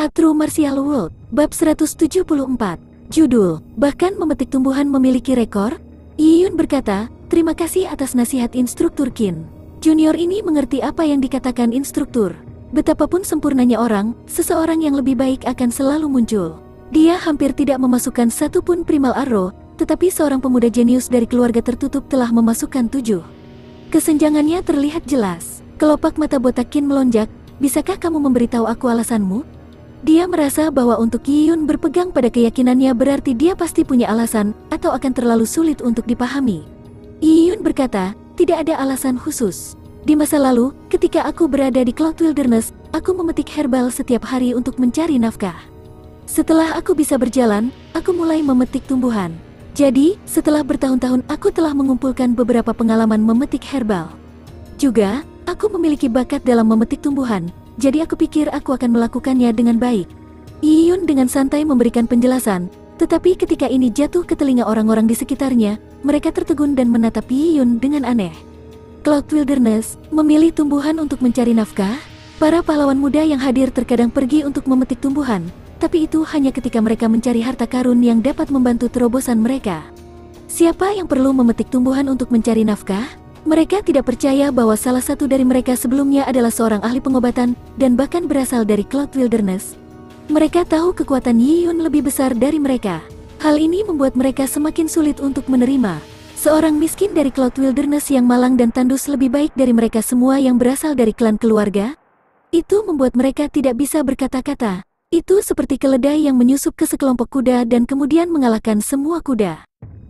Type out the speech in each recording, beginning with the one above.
A True Martial World, Bab 174. Judul, Bahkan Memetik Tumbuhan Memiliki Rekor? Yiyun berkata, terima kasih atas nasihat instruktur Qin. Junior ini mengerti apa yang dikatakan instruktur. Betapapun sempurnanya orang, seseorang yang lebih baik akan selalu muncul. Dia hampir tidak memasukkan satu pun primal arrow, tetapi seorang pemuda jenius dari keluarga tertutup telah memasukkan 7. Kesenjangannya terlihat jelas. Kelopak mata botak Qin melonjak. Bisakah kamu memberitahu aku alasanmu? Dia merasa bahwa untuk Yiyun berpegang pada keyakinannya berarti dia pasti punya alasan, atau akan terlalu sulit untuk dipahami. Yiyun berkata, tidak ada alasan khusus. Di masa lalu, ketika aku berada di Cloud Wilderness, aku memetik herbal setiap hari untuk mencari nafkah. Setelah aku bisa berjalan, aku mulai memetik tumbuhan. Jadi, setelah bertahun-tahun aku telah mengumpulkan beberapa pengalaman memetik herbal. Juga, aku memiliki bakat dalam memetik tumbuhan, jadi aku pikir aku akan melakukannya dengan baik. Yiyun dengan santai memberikan penjelasan, tetapi ketika ini jatuh ke telinga orang-orang di sekitarnya, mereka tertegun dan menatap Yiyun dengan aneh. Cloud Wilderness memilih tumbuhan untuk mencari nafkah? Para pahlawan muda yang hadir terkadang pergi untuk memetik tumbuhan, tapi itu hanya ketika mereka mencari harta karun yang dapat membantu terobosan mereka. Siapa yang perlu memetik tumbuhan untuk mencari nafkah? Mereka tidak percaya bahwa salah satu dari mereka sebelumnya adalah seorang ahli pengobatan dan bahkan berasal dari Cloud Wilderness. Mereka tahu kekuatan Yiyun lebih besar dari mereka. Hal ini membuat mereka semakin sulit untuk menerima. Seorang miskin dari Cloud Wilderness yang malang dan tandus lebih baik dari mereka semua yang berasal dari klan keluarga? Itu membuat mereka tidak bisa berkata-kata. Itu seperti keledai yang menyusup ke sekelompok kuda dan kemudian mengalahkan semua kuda.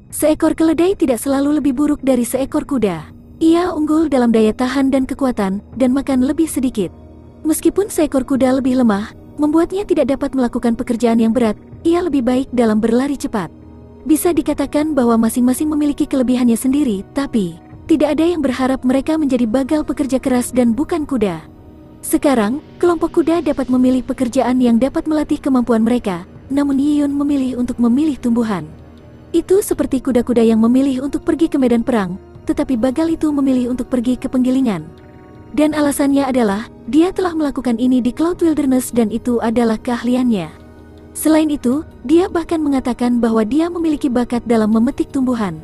Seekor keledai tidak selalu lebih buruk dari seekor kuda. Ia unggul dalam daya tahan dan kekuatan, dan makan lebih sedikit. Meskipun seekor kuda lebih lemah, membuatnya tidak dapat melakukan pekerjaan yang berat, ia lebih baik dalam berlari cepat. Bisa dikatakan bahwa masing-masing memiliki kelebihannya sendiri, tapi tidak ada yang berharap mereka menjadi bagal pekerja keras dan bukan kuda. Sekarang, kelompok kuda dapat memilih pekerjaan yang dapat melatih kemampuan mereka, namun Yiyun memilih untuk memilih tumbuhan. Itu seperti kuda-kuda yang memilih untuk pergi ke medan perang, tetapi bagal itu memilih untuk pergi ke penggilingan. Dan alasannya adalah, dia telah melakukan ini di Cloud Wilderness dan itu adalah keahliannya. Selain itu, dia bahkan mengatakan bahwa dia memiliki bakat dalam memetik tumbuhan.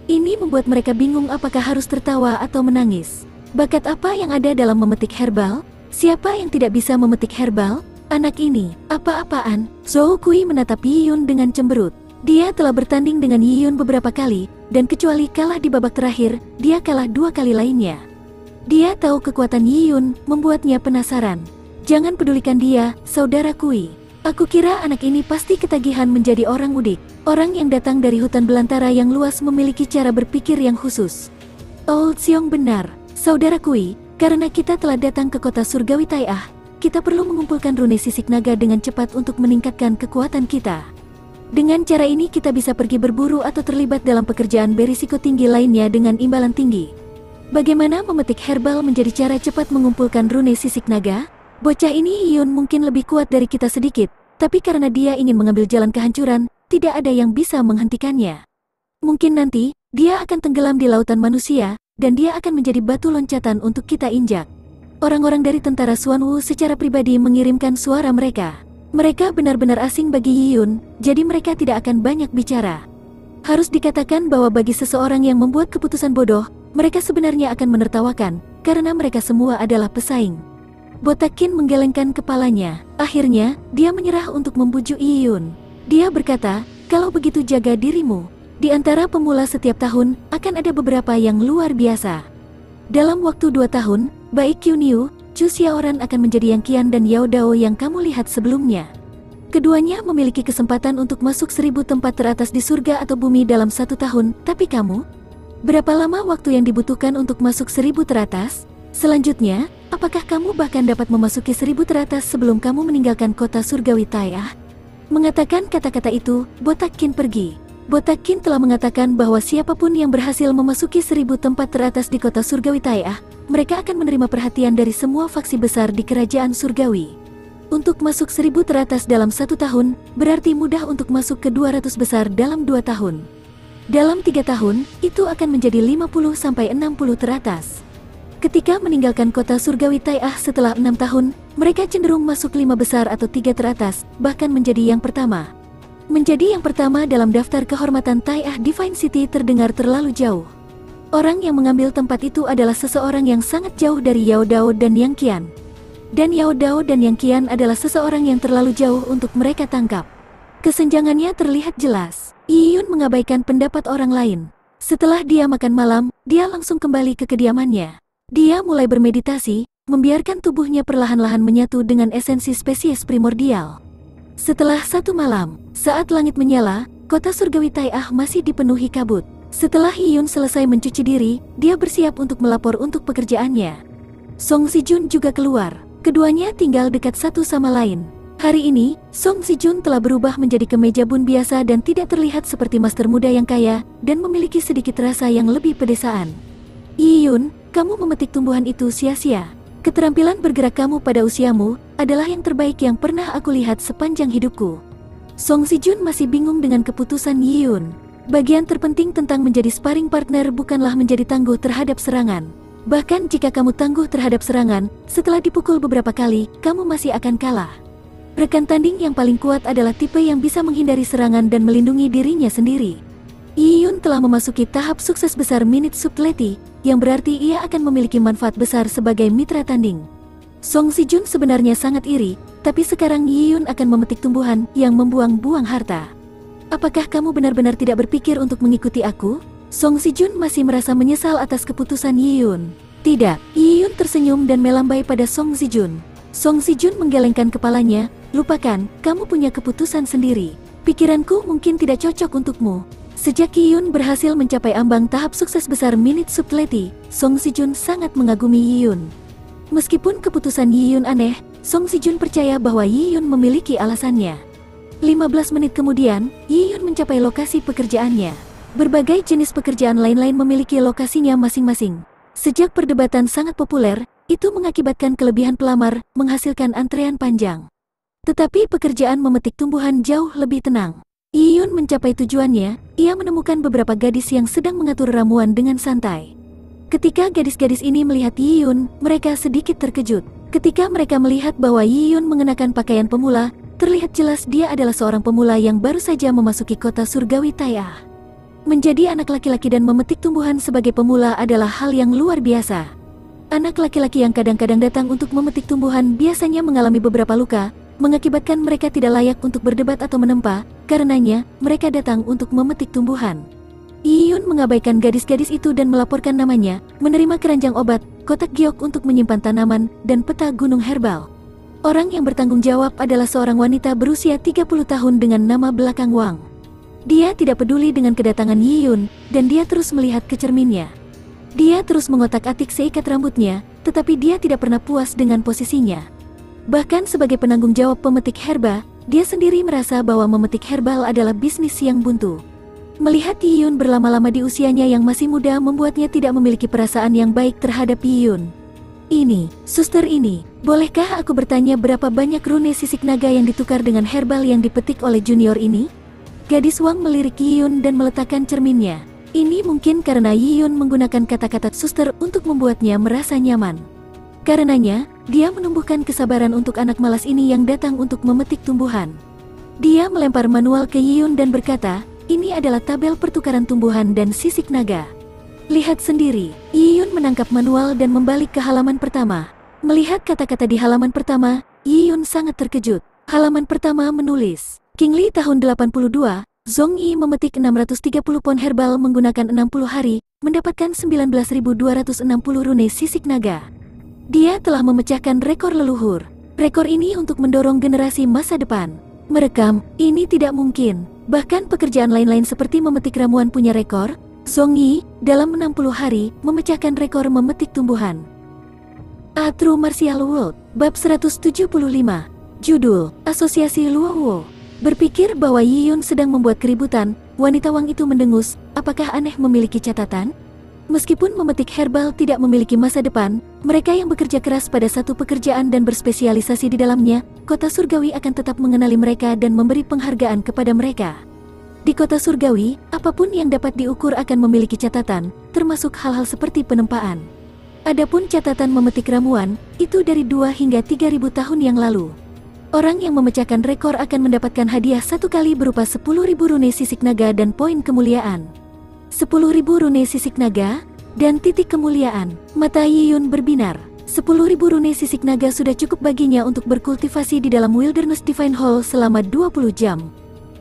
Ini membuat mereka bingung apakah harus tertawa atau menangis. Bakat apa yang ada dalam memetik herbal? Siapa yang tidak bisa memetik herbal? Anak ini, apa-apaan? Zhou Kui menatap Yiyun dengan cemberut. Dia telah bertanding dengan Yiyun beberapa kali, dan kecuali kalah di babak terakhir, dia kalah 2 kali lainnya. Dia tahu kekuatan Yiyun, membuatnya penasaran. Jangan pedulikan dia, saudara Kui. Aku kira anak ini pasti ketagihan menjadi orang udik. Orang yang datang dari hutan belantara yang luas memiliki cara berpikir yang khusus. Old Xiong benar, saudara Kui, karena kita telah datang ke kota surgawi Tai'ah, kita perlu mengumpulkan rune sisik naga dengan cepat untuk meningkatkan kekuatan kita. Dengan cara ini kita bisa pergi berburu atau terlibat dalam pekerjaan berisiko tinggi lainnya dengan imbalan tinggi. Bagaimana memetik herbal menjadi cara cepat mengumpulkan rune sisik naga? Bocah ini Yiyun mungkin lebih kuat dari kita sedikit, tapi karena dia ingin mengambil jalan kehancuran, tidak ada yang bisa menghentikannya. Mungkin nanti, dia akan tenggelam di lautan manusia, dan dia akan menjadi batu loncatan untuk kita injak. Orang-orang dari tentara Xuanwu secara pribadi mengirimkan suara mereka. Mereka benar-benar asing bagi Yiyun, jadi mereka tidak akan banyak bicara. Harus dikatakan bahwa bagi seseorang yang membuat keputusan bodoh, mereka sebenarnya akan menertawakan, karena mereka semua adalah pesaing. Botak Qin menggelengkan kepalanya. Akhirnya, dia menyerah untuk membujuk Yiyun. Dia berkata, kalau begitu jaga dirimu. Di antara pemula setiap tahun, akan ada beberapa yang luar biasa. Dalam waktu 2 tahun, baik Quniu, Chu Xiaoran akan menjadi Yang Qian dan Yao Dao yang kamu lihat sebelumnya. Keduanya memiliki kesempatan untuk masuk 1000 tempat teratas di surga atau bumi dalam 1 tahun, tapi kamu? Berapa lama waktu yang dibutuhkan untuk masuk 1000 teratas? Selanjutnya, apakah kamu bahkan dapat memasuki 1000 teratas sebelum kamu meninggalkan kota surgawi Tai'ah? Mengatakan kata-kata itu, Botak Qin pergi. Botak Qin telah mengatakan bahwa siapapun yang berhasil memasuki 1000 tempat teratas di kota surgawi Tai'ah, mereka akan menerima perhatian dari semua faksi besar di kerajaan surgawi. Untuk masuk 1000 teratas dalam 1 tahun, berarti mudah untuk masuk ke 200 besar dalam 2 tahun. Dalam 3 tahun, itu akan menjadi 50-60 teratas. Ketika meninggalkan kota surgawi Tai'ah setelah 6 tahun, mereka cenderung masuk 5 besar atau 3 teratas, bahkan menjadi yang pertama. Menjadi yang pertama dalam daftar kehormatan Tai'ah Divine City terdengar terlalu jauh. Orang yang mengambil tempat itu adalah seseorang yang sangat jauh dari Yao Dao dan Yang Qian. Dan Yao Dao dan Yang Qian adalah seseorang yang terlalu jauh untuk mereka tangkap. Kesenjangannya terlihat jelas. Yi Yun mengabaikan pendapat orang lain. Setelah dia makan malam, dia langsung kembali ke kediamannya. Dia mulai bermeditasi, membiarkan tubuhnya perlahan-lahan menyatu dengan esensi spesies primordial. Setelah 1 malam, saat langit menyala, kota surgawi Tai'ah masih dipenuhi kabut. Setelah Yi Yun selesai mencuci diri, dia bersiap untuk melapor untuk pekerjaannya. Song Sijun juga keluar. Keduanya tinggal dekat satu sama lain. Hari ini, Song Sijun telah berubah menjadi kemeja bun biasa dan tidak terlihat seperti master muda yang kaya dan memiliki sedikit rasa yang lebih pedesaan. Yi Yun, kamu memetik tumbuhan itu sia-sia. Keterampilan bergerak kamu pada usiamu adalah yang terbaik yang pernah aku lihat sepanjang hidupku. Song Sijun masih bingung dengan keputusan Yi Yun. Bagian terpenting tentang menjadi sparring partner bukanlah menjadi tangguh terhadap serangan. Bahkan jika kamu tangguh terhadap serangan, setelah dipukul beberapa kali, kamu masih akan kalah. Rekan tanding yang paling kuat adalah tipe yang bisa menghindari serangan dan melindungi dirinya sendiri. Yi Yun telah memasuki tahap sukses besar Minute Subtlety, yang berarti ia akan memiliki manfaat besar sebagai mitra tanding. Song Sijun sebenarnya sangat iri, tapi sekarang Yi Yun akan memetik tumbuhan yang membuang-buang harta. Apakah kamu benar-benar tidak berpikir untuk mengikuti aku? Song Sijun masih merasa menyesal atas keputusan Yi Yun. Tidak, Yi Yun tersenyum dan melambai pada Song Sijun. Song Sijun menggelengkan kepalanya, lupakan, kamu punya keputusan sendiri. Pikiranku mungkin tidak cocok untukmu. Sejak Yi Yun berhasil mencapai ambang tahap sukses besar Minute Subtlety, Song Sijun sangat mengagumi Yi Yun. Meskipun keputusan Yi Yun aneh, Song Sijun percaya bahwa Yi Yun memiliki alasannya. 15 menit kemudian, Yi Yun mencapai lokasi pekerjaannya. Berbagai jenis pekerjaan lain-lain memiliki lokasinya masing-masing. Sejak perdebatan sangat populer, itu mengakibatkan kelebihan pelamar, menghasilkan antrean panjang. Tetapi pekerjaan memetik tumbuhan jauh lebih tenang. Yi Yun mencapai tujuannya, ia menemukan beberapa gadis yang sedang mengatur ramuan dengan santai. Ketika gadis-gadis ini melihat Yi Yun, mereka sedikit terkejut. Ketika mereka melihat bahwa Yi Yun mengenakan pakaian pemula, terlihat jelas dia adalah seorang pemula yang baru saja memasuki kota surgawi Tai'ah. Menjadi anak laki-laki dan memetik tumbuhan sebagai pemula adalah hal yang luar biasa. Anak laki-laki yang kadang-kadang datang untuk memetik tumbuhan biasanya mengalami beberapa luka, mengakibatkan mereka tidak layak untuk berdebat atau menempa, karenanya, mereka datang untuk memetik tumbuhan. Yi Yun mengabaikan gadis-gadis itu dan melaporkan namanya, menerima keranjang obat, kotak giok untuk menyimpan tanaman, dan peta gunung herbal. Orang yang bertanggung jawab adalah seorang wanita berusia 30 tahun dengan nama belakang Wang. Dia tidak peduli dengan kedatangan Yi Yun, dan dia terus melihat ke cerminnya. Dia terus mengotak-atik seikat rambutnya, tetapi dia tidak pernah puas dengan posisinya. Bahkan sebagai penanggung jawab pemetik herba, dia sendiri merasa bahwa memetik herbal adalah bisnis yang buntu. Melihat Yi Yun berlama-lama di usianya yang masih muda membuatnya tidak memiliki perasaan yang baik terhadap Yi Yun. Ini, suster ini, bolehkah aku bertanya berapa banyak rune sisik naga yang ditukar dengan herbal yang dipetik oleh junior ini? Gadis Wang melirik Yi Yun dan meletakkan cerminnya. Ini mungkin karena Yi Yun menggunakan kata-kata suster untuk membuatnya merasa nyaman. Karenanya, dia menumbuhkan kesabaran untuk anak malas ini yang datang untuk memetik tumbuhan. Dia melempar manual ke Yi Yun dan berkata, ini adalah tabel pertukaran tumbuhan dan sisik naga. Lihat sendiri, Yi Yun menangkap manual dan membalik ke halaman pertama. Melihat kata-kata di halaman pertama, Yi Yun sangat terkejut. Halaman pertama menulis, King Li tahun 82, Zhong Yi memetik 630 pon herbal menggunakan 60 hari, mendapatkan 19.260 rune sisik naga. Dia telah memecahkan rekor leluhur. Rekor ini untuk mendorong generasi masa depan. Merekam, ini tidak mungkin. Bahkan pekerjaan lain-lain seperti memetik ramuan punya rekor. Zhong Yi, dalam 60 hari, memecahkan rekor memetik tumbuhan. A True Martial World, Bab 175. Judul, Asosiasi Luowo. Berpikir bahwa Yi Yun sedang membuat keributan, wanita Wang itu mendengus, apakah aneh memiliki catatan? Meskipun memetik herbal tidak memiliki masa depan, mereka yang bekerja keras pada satu pekerjaan dan berspesialisasi di dalamnya, kota surgawi akan tetap mengenali mereka dan memberi penghargaan kepada mereka. Di kota surgawi, apapun yang dapat diukur akan memiliki catatan, termasuk hal-hal seperti penempaan. Adapun catatan memetik ramuan, itu dari 2 hingga 3.000 tahun yang lalu. Orang yang memecahkan rekor akan mendapatkan hadiah satu kali berupa 10.000 rune sisik naga dan poin kemuliaan. 10.000 rune sisik naga dan titik kemuliaan. Mata Yiyun berbinar. 10.000 rune sisik naga sudah cukup baginya untuk berkultivasi di dalam Wilderness Divine Hall selama 20 jam.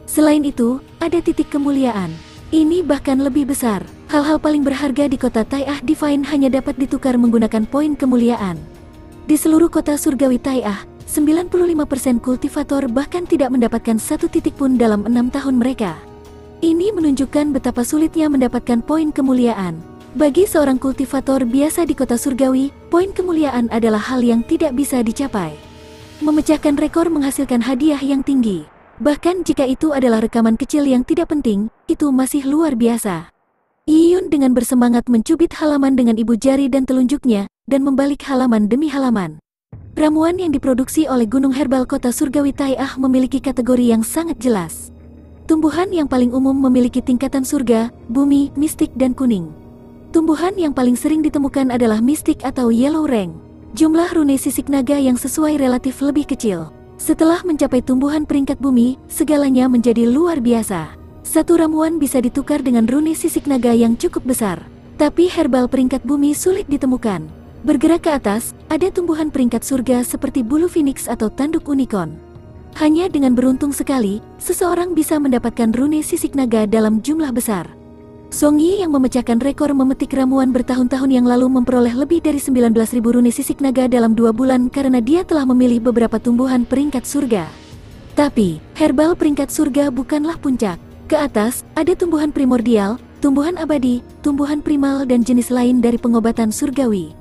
Selain itu, ada titik kemuliaan. Ini bahkan lebih besar. Hal-hal paling berharga di kota Tai'ah Divine hanya dapat ditukar menggunakan poin kemuliaan. Di seluruh kota surgawi Tai'ah, 95% kultivator bahkan tidak mendapatkan satu titik pun dalam 6 tahun mereka. Ini menunjukkan betapa sulitnya mendapatkan poin kemuliaan. Bagi seorang kultivator biasa di kota surgawi, poin kemuliaan adalah hal yang tidak bisa dicapai. Memecahkan rekor menghasilkan hadiah yang tinggi. Bahkan jika itu adalah rekaman kecil yang tidak penting, itu masih luar biasa. Yiyun dengan bersemangat mencubit halaman dengan ibu jari dan telunjuknya, dan membalik halaman demi halaman. Ramuan yang diproduksi oleh Gunung Herbal Kota Surgawi Tai'ah memiliki kategori yang sangat jelas. Tumbuhan yang paling umum memiliki tingkatan surga, bumi, mistik, dan kuning. Tumbuhan yang paling sering ditemukan adalah mistik atau yellow rank. Jumlah rune sisik naga yang sesuai relatif lebih kecil. Setelah mencapai tumbuhan peringkat bumi, segalanya menjadi luar biasa. Satu ramuan bisa ditukar dengan rune sisik naga yang cukup besar. Tapi herbal peringkat bumi sulit ditemukan. Bergerak ke atas, ada tumbuhan peringkat surga seperti bulu phoenix atau tanduk unicorn. Hanya dengan beruntung sekali, seseorang bisa mendapatkan rune sisik naga dalam jumlah besar. Song Yi yang memecahkan rekor memetik ramuan bertahun-tahun yang lalu memperoleh lebih dari 19.000 rune sisik naga dalam 2 bulan karena dia telah memilih beberapa tumbuhan peringkat surga. Tapi, herbal peringkat surga bukanlah puncak. Ke atas, ada tumbuhan primordial, tumbuhan abadi, tumbuhan primal dan jenis lain dari pengobatan surgawi.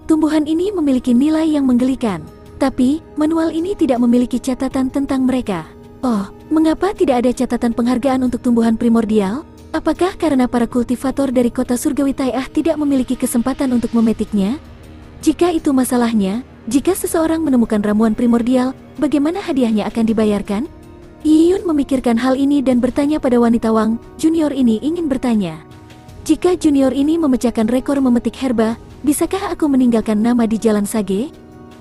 Tumbuhan ini memiliki nilai yang menggelikan. Tapi, manual ini tidak memiliki catatan tentang mereka. Oh, mengapa tidak ada catatan penghargaan untuk tumbuhan primordial? Apakah karena para kultivator dari kota surgawi Tai'ah tidak memiliki kesempatan untuk memetiknya? Jika itu masalahnya, jika seseorang menemukan ramuan primordial, bagaimana hadiahnya akan dibayarkan? Yiyun memikirkan hal ini dan bertanya pada wanita Wang. Junior ini ingin bertanya. Jika junior ini memecahkan rekor memetik herba, bisakah aku meninggalkan nama di Jalan Sage?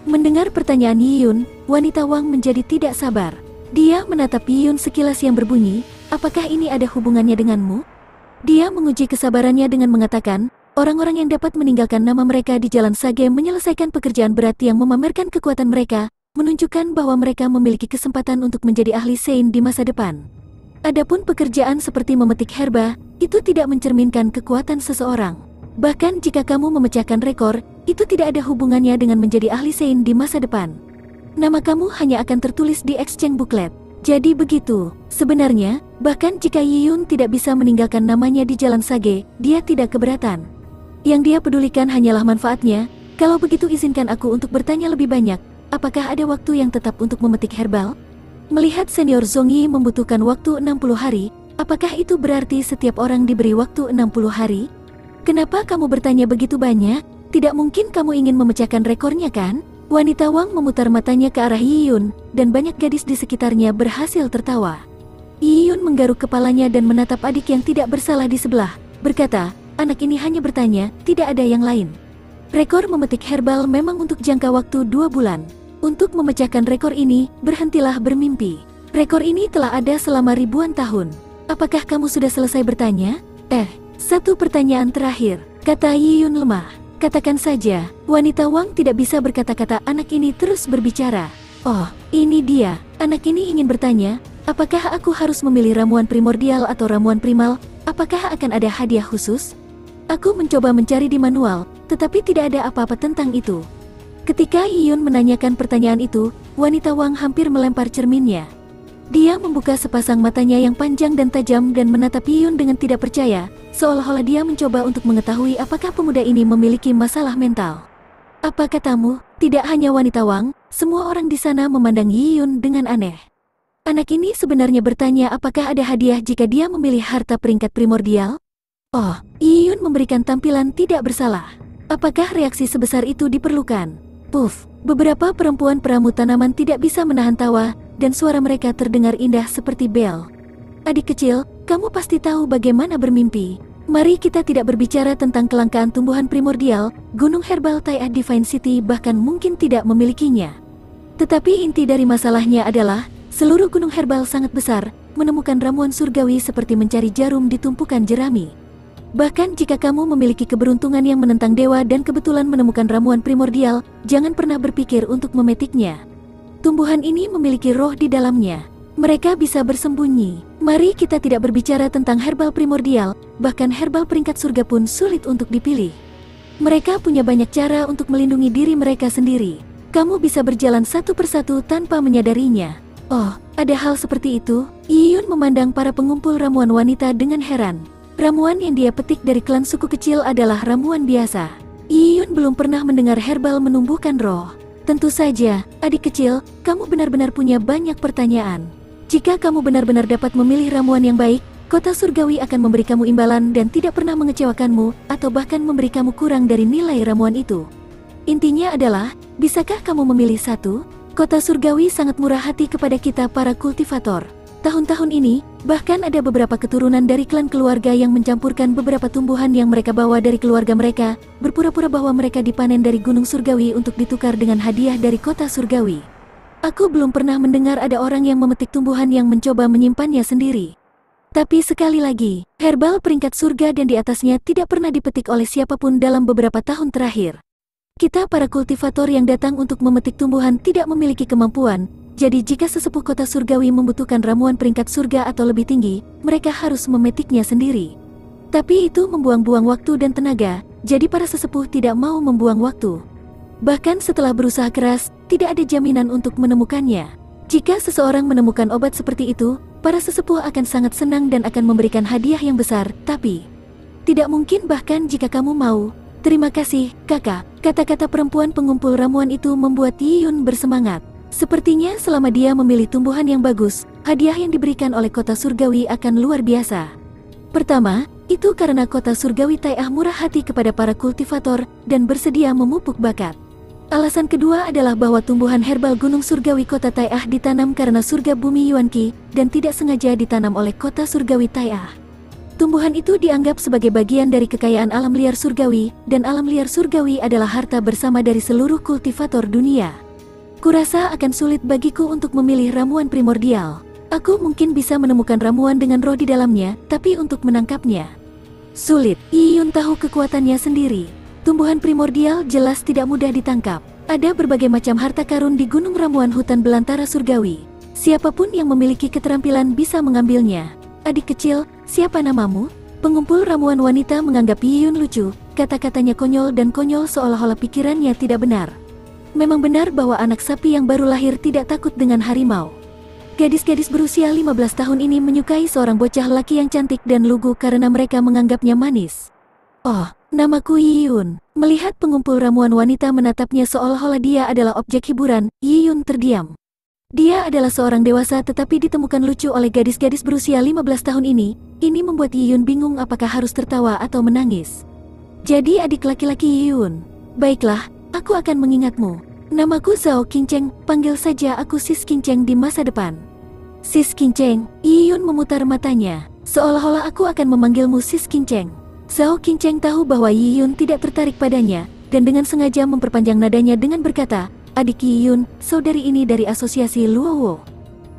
Mendengar pertanyaan Yiyun, wanita Wang menjadi tidak sabar. Dia menatap Yiyun sekilas yang berbunyi, apakah ini ada hubungannya denganmu? Dia menguji kesabarannya dengan mengatakan, orang-orang yang dapat meninggalkan nama mereka di Jalan Sage menyelesaikan pekerjaan berat yang memamerkan kekuatan mereka, menunjukkan bahwa mereka memiliki kesempatan untuk menjadi ahli Sein di masa depan. Adapun pekerjaan seperti memetik herba, itu tidak mencerminkan kekuatan seseorang. Bahkan jika kamu memecahkan rekor, itu tidak ada hubungannya dengan menjadi ahli Sein di masa depan. Nama kamu hanya akan tertulis di exchange booklet. Jadi begitu, sebenarnya, bahkan jika Yiyun tidak bisa meninggalkan namanya di Jalan Sage, dia tidak keberatan. Yang dia pedulikan hanyalah manfaatnya. Kalau begitu izinkan aku untuk bertanya lebih banyak, apakah ada waktu yang tetap untuk memetik herbal? Melihat senior Zhong Yi membutuhkan waktu 60 hari, apakah itu berarti setiap orang diberi waktu 60 hari? Kenapa kamu bertanya begitu banyak? Tidak mungkin kamu ingin memecahkan rekornya kan? Wanita Wang memutar matanya ke arah Yiyun, dan banyak gadis di sekitarnya berhasil tertawa. Yiyun menggaruk kepalanya dan menatap adik yang tidak bersalah di sebelah, berkata, anak ini hanya bertanya, tidak ada yang lain. Rekor memetik herbal memang untuk jangka waktu 2 bulan. Untuk memecahkan rekor ini, berhentilah bermimpi. Rekor ini telah ada selama ribuan tahun. Apakah kamu sudah selesai bertanya? Satu pertanyaan terakhir, kata Yiyun lemah. Katakan saja, wanita Wang tidak bisa berkata-kata. Anak ini terus berbicara. Oh, ini dia. Anak ini ingin bertanya, apakah aku harus memilih ramuan primordial atau ramuan primal? Apakah akan ada hadiah khusus? Aku mencoba mencari di manual, tetapi tidak ada apa-apa tentang itu. Ketika Yiyun menanyakan pertanyaan itu, wanita Wang hampir melempar cerminnya. Dia membuka sepasang matanya yang panjang dan tajam dan menatap Yiyun dengan tidak percaya, seolah-olah dia mencoba untuk mengetahui apakah pemuda ini memiliki masalah mental. Apa katamu? Tidak hanya wanita Wang, semua orang di sana memandang Yiyun dengan aneh. Anak ini sebenarnya bertanya apakah ada hadiah jika dia memilih harta peringkat primordial? Oh, Yiyun memberikan tampilan tidak bersalah. Apakah reaksi sebesar itu diperlukan? Puff, beberapa perempuan peramu tanaman tidak bisa menahan tawa, dan suara mereka terdengar indah seperti bel. Adik kecil, kamu pasti tahu bagaimana bermimpi. Mari kita tidak berbicara tentang kelangkaan tumbuhan primordial, gunung herbal Tai'ah Divine City bahkan mungkin tidak memilikinya. Tetapi inti dari masalahnya adalah, seluruh gunung herbal sangat besar, menemukan ramuan surgawi seperti mencari jarum di tumpukan jerami. Bahkan jika kamu memiliki keberuntungan yang menentang dewa dan kebetulan menemukan ramuan primordial, jangan pernah berpikir untuk memetiknya. Tumbuhan ini memiliki roh di dalamnya. Mereka bisa bersembunyi. Mari kita tidak berbicara tentang herbal primordial, bahkan herbal peringkat surga pun sulit untuk dipilih. Mereka punya banyak cara untuk melindungi diri mereka sendiri. Kamu bisa berjalan satu persatu tanpa menyadarinya. Oh, ada hal seperti itu? Yiyun memandang para pengumpul ramuan wanita dengan heran. Ramuan yang dia petik dari klan suku kecil adalah ramuan biasa. Yiyun belum pernah mendengar herbal menumbuhkan roh. Tentu saja, adik kecil, kamu benar-benar punya banyak pertanyaan. Jika kamu benar-benar dapat memilih ramuan yang baik, kota surgawi akan memberi kamu imbalan dan tidak pernah mengecewakanmu, atau bahkan memberi kamu kurang dari nilai ramuan itu. Intinya adalah, bisakah kamu memilih satu? Kota surgawi sangat murah hati kepada kita para kultivator. Tahun-tahun ini, bahkan ada beberapa keturunan dari klan keluarga yang mencampurkan beberapa tumbuhan yang mereka bawa dari keluarga mereka, berpura-pura bahwa mereka dipanen dari gunung surgawi untuk ditukar dengan hadiah dari kota surgawi. Aku belum pernah mendengar ada orang yang memetik tumbuhan yang mencoba menyimpannya sendiri. Tapi sekali lagi, herbal peringkat surga dan di atasnya tidak pernah dipetik oleh siapapun dalam beberapa tahun terakhir. Kita para kultivator yang datang untuk memetik tumbuhan tidak memiliki kemampuan, jadi jika sesepuh kota surgawi membutuhkan ramuan peringkat surga atau lebih tinggi, mereka harus memetiknya sendiri. Tapi itu membuang-buang waktu dan tenaga, jadi para sesepuh tidak mau membuang waktu. Bahkan setelah berusaha keras, tidak ada jaminan untuk menemukannya. Jika seseorang menemukan obat seperti itu, para sesepuh akan sangat senang dan akan memberikan hadiah yang besar, tapi tidak mungkin bahkan jika kamu mau. Terima kasih, kakak. Kata-kata perempuan pengumpul ramuan itu membuat Yiyun bersemangat. Sepertinya selama dia memilih tumbuhan yang bagus, hadiah yang diberikan oleh kota surgawi akan luar biasa. Pertama, itu karena kota surgawi Tai'ah murah hati kepada para kultivator dan bersedia memupuk bakat. Alasan kedua adalah bahwa tumbuhan herbal gunung surgawi kota Tai'ah ditanam karena surga bumi Yuanqi dan tidak sengaja ditanam oleh kota surgawi Tai'ah. Tumbuhan itu dianggap sebagai bagian dari kekayaan alam liar surgawi, dan alam liar surgawi adalah harta bersama dari seluruh kultivator dunia. Kurasa akan sulit bagiku untuk memilih ramuan primordial. Aku mungkin bisa menemukan ramuan dengan roh di dalamnya, tapi untuk menangkapnya sulit. Yiyun tahu kekuatannya sendiri. Tumbuhan primordial jelas tidak mudah ditangkap. Ada berbagai macam harta karun di gunung ramuan hutan belantara surgawi. Siapapun yang memiliki keterampilan bisa mengambilnya. Adik kecil, siapa namamu? Pengumpul ramuan wanita menganggap Yiyun lucu. Kata-katanya konyol dan konyol seolah-olah pikirannya tidak benar. Memang benar bahwa anak sapi yang baru lahir tidak takut dengan harimau. Gadis-gadis berusia 15 tahun ini menyukai seorang bocah laki yang cantik dan lugu karena mereka menganggapnya manis. Oh, namaku Yiyun. Melihat pengumpul ramuan wanita menatapnya seolah-olah dia adalah objek hiburan, Yiyun terdiam. Dia adalah seorang dewasa tetapi ditemukan lucu oleh gadis-gadis berusia 15 tahun ini. Ini membuat Yiyun bingung apakah harus tertawa atau menangis. Jadi adik laki-laki Yiyun. Baiklah, aku akan mengingatmu. Namaku Zhao Qingcheng, panggil saja aku Sis Qingcheng di masa depan. Sis Qingcheng, Yiyun memutar matanya. Seolah-olah aku akan memanggilmu Sis Qingcheng. Zhao Qingcheng tahu bahwa Yiyun tidak tertarik padanya, dan dengan sengaja memperpanjang nadanya dengan berkata, adik Yiyun, saudari ini dari asosiasi Luowo.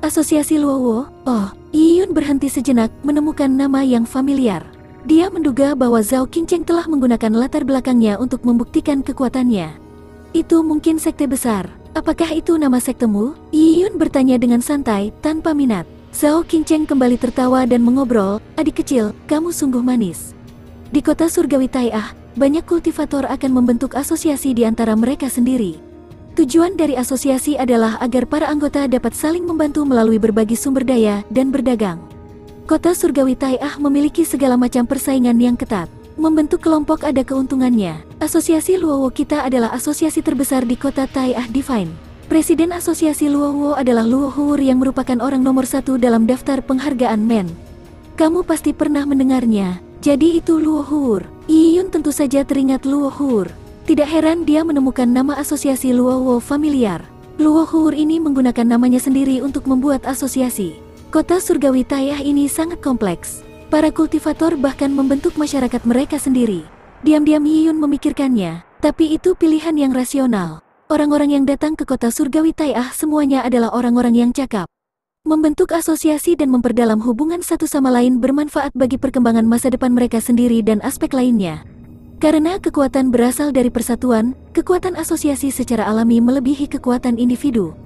Asosiasi Luowo? Oh, Yiyun berhenti sejenak, menemukan nama yang familiar. Dia menduga bahwa Zhao Qingcheng telah menggunakan latar belakangnya untuk membuktikan kekuatannya. Itu mungkin sekte besar. Apakah itu nama sektemu? Yiyun bertanya dengan santai, tanpa minat. Zhao Qingcheng kembali tertawa dan mengobrol, adik kecil, kamu sungguh manis. Di kota surgawi Tai'ah, banyak kultivator akan membentuk asosiasi di antara mereka sendiri. Tujuan dari asosiasi adalah agar para anggota dapat saling membantu melalui berbagi sumber daya dan berdagang. Kota surgawi Tai'ah memiliki segala macam persaingan yang ketat. Membentuk kelompok ada keuntungannya. Asosiasi Luowo kita adalah asosiasi terbesar di kota Tai'ah Divine. Presiden asosiasi Luowo adalah Luo Hur yang merupakan orang nomor 1 dalam daftar penghargaan Men. Kamu pasti pernah mendengarnya. Jadi itu Luo Hur. Yiyun tentu saja teringat Luo Hur. Tidak heran dia menemukan nama asosiasi Luowo familiar. Luo Hur ini menggunakan namanya sendiri untuk membuat asosiasi. Kota surgawi Tai'ah ini sangat kompleks. Para kultivator bahkan membentuk masyarakat mereka sendiri. Diam-diam Yiyun memikirkannya, tapi itu pilihan yang rasional. Orang-orang yang datang ke kota surgawi Tai'ah semuanya adalah orang-orang yang cakap. Membentuk asosiasi dan memperdalam hubungan satu sama lain bermanfaat bagi perkembangan masa depan mereka sendiri dan aspek lainnya. Karena kekuatan berasal dari persatuan, kekuatan asosiasi secara alami melebihi kekuatan individu.